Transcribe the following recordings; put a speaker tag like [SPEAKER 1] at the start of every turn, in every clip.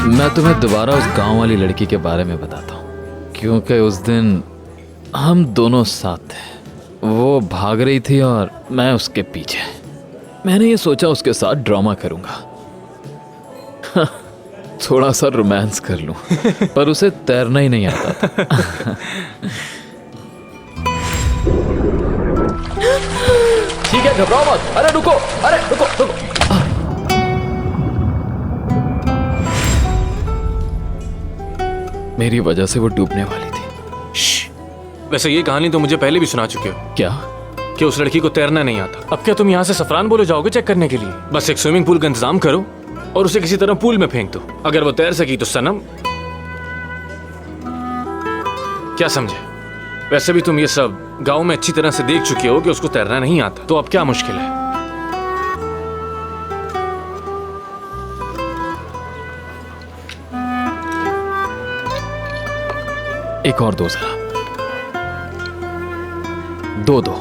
[SPEAKER 1] मैं तुम्हें दोबारा उस गांव वाली लड़की के बारे में बताता हूँ, क्योंकि उस दिन हम दोनों साथ थे। वो भाग रही थी और मैं उसके पीछे। मैंने ये सोचा उसके साथ ड्रामा करूंगा, थोड़ा सा रोमांस कर लूं, पर उसे तैरना ही नहीं आता था। ठीक है, घबराओ मत। अरे रुको, अरे रुको रुको। मेरी वजह से वो डूबने वाली थी।
[SPEAKER 2] वैसे ये कहानी तो मुझे पहले भी सुना चुके हो।
[SPEAKER 1] क्या?
[SPEAKER 2] कि उस लड़की को तैरना नहीं आता। अब क्या तुम यहाँ से सफरान बोले जाओगे चेक करने के लिए? बस एक स्विमिंग पूल का इंतजाम करो और उसे किसी तरह पूल में फेंक दो। अगर वो तैर सकी तो सनम। क्या समझे? वैसे भी तुम ये सब गांव में अच्छी तरह से देख चुके हो कि उसको तैरना नहीं आता, तो अब क्या मुश्किल है?
[SPEAKER 1] एक और दो जरा, दो दो।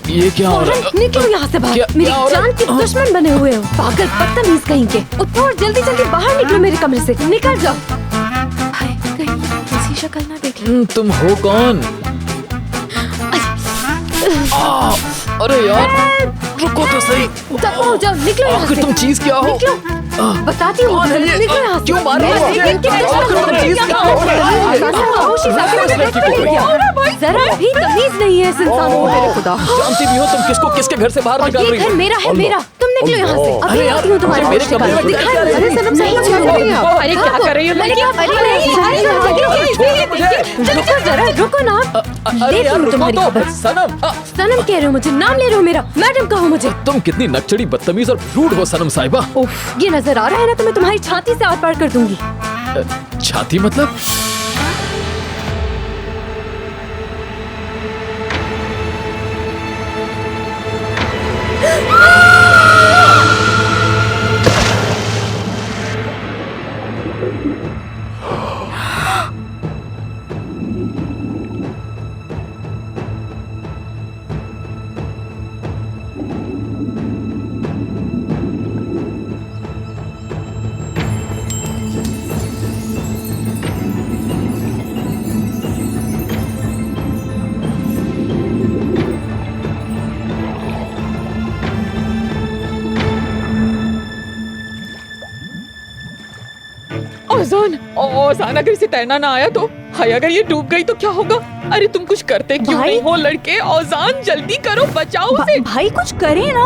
[SPEAKER 1] ये क्या हो रहा है?
[SPEAKER 3] निकलो यहाँ से बाहर। मेरी जान के दुश्मन बने हुए हो, पागल बदतमीज कहीं के। उठो और जल्दी जल्दी बाहर निकलो मेरे कमरे से, निकल जाओ। हाय, कहीं किसी शक्ल ना देख लो।
[SPEAKER 1] तुम हो कौन? अरे यार रुको तो सही।
[SPEAKER 3] दफा हो जाओ, निकलो यहाँ से।
[SPEAKER 1] तुम चीज क्या हो?
[SPEAKER 3] निकलो, बताती हूँ। निकलो यहाँ से।
[SPEAKER 1] क्यों मार रहे हो?
[SPEAKER 3] जरा भी तमीज नहीं है इस इंसान को। मेरे खुदा,
[SPEAKER 1] जानती भी हो तुम किसको किसके घर से बाहर निकाल रही हो?
[SPEAKER 3] ये घर मेरा है, मेरा। तुम निकलो यहाँ से। अभी आती हूँ तुम्हारे
[SPEAKER 1] मेरे कमरे में दिखा।
[SPEAKER 3] अरे सनम, सही क्या कर रही हो?
[SPEAKER 4] अरे क्या कर रही हो?
[SPEAKER 3] रुको जरा, रुको ना।
[SPEAKER 1] अरे यार रुको तो। सनम,
[SPEAKER 3] सनम कह रहे हो मुझे? नाम ले रहे हो मेरा? मैडम कहो मुझे।
[SPEAKER 1] तुम कितनी नकचड़ी, बदतमीज और रूड हो सनम साहिबा।
[SPEAKER 3] ये नजर आ रहा है ना, तो मैं तुम्हारी छाती से आर पार कर दूंगी।
[SPEAKER 1] छाती मतलब?
[SPEAKER 4] ओजान, अगर इसे तैरना ना आया तो? हाय, अगर ये डूब गई तो क्या होगा? अरे तुम कुछ करते क्यों नहीं हो लड़के? ओजान जल्दी करो, बचाओ उसे।
[SPEAKER 3] भाई कुछ करे ना।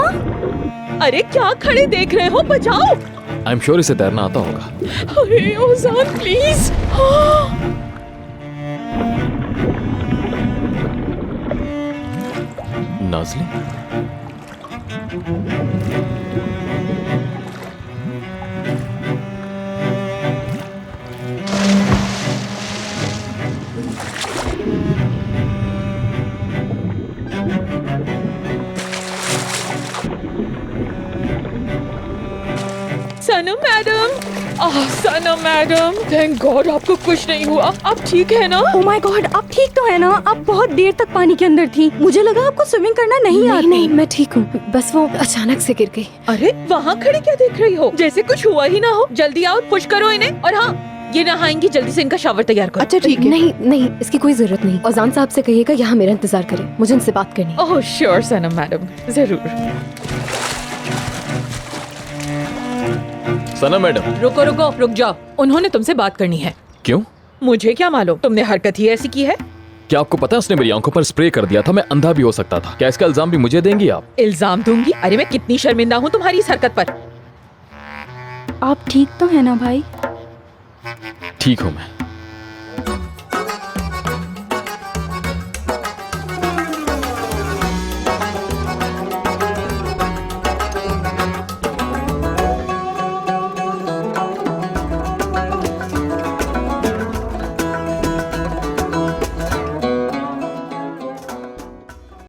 [SPEAKER 4] अरे क्या खड़े देख रहे हो, बचाओ।
[SPEAKER 1] आई एम श्योर इसे तैरना आता होगा।
[SPEAKER 4] अरे Ozan please.
[SPEAKER 1] Nazli,
[SPEAKER 4] Sanem madam, Sanem madam, thank god आपको कुछ नहीं हुआ। आप ठीक है ना?
[SPEAKER 5] ओ माय गॉड, आप ठीक तो है ना? आप बहुत देर तक पानी के अंदर थी, मुझे लगा आपको स्विमिंग करना नहीं आता।
[SPEAKER 3] नहीं, मैं ठीक हूँ, बस वो अचानक से गिर गई।
[SPEAKER 4] अरे वहाँ खड़ी क्या देख रही हो? जैसे कुछ हुआ ही ना हो। जल्दी आओ, पुश करो इन्हें। और हाँ, ये नहाएंगी, जल्दी से इनका शावर तैयार करो।
[SPEAKER 3] अच्छा ठीक है। नहीं नहीं, इसकी कोई जरूरत नहीं। औजान साहब से कहिएगा यहाँ मेरा इंतजार करें, मुझे उनसे बात करनी है।
[SPEAKER 4] ओह श्योर सनम मैडम, जरूर।
[SPEAKER 1] सना मैडम।
[SPEAKER 4] रुको रुको, रुक जाओ, उन्होंने तुमसे बात करनी है।
[SPEAKER 1] क्यों?
[SPEAKER 4] मुझे क्या मालूम, तुमने हरकत ही ऐसी की है।
[SPEAKER 1] क्या आपको पता है उसने मेरी आंखों पर स्प्रे कर दिया था, मैं अंधा भी हो सकता था। क्या इसका इल्जाम भी मुझे देंगी आप?
[SPEAKER 4] इल्जाम दूंगी? अरे मैं कितनी शर्मिंदा हूँ तुम्हारी इस हरकत पर।
[SPEAKER 5] आप ठीक तो है ना भाई?
[SPEAKER 1] ठीक हूँ मैं।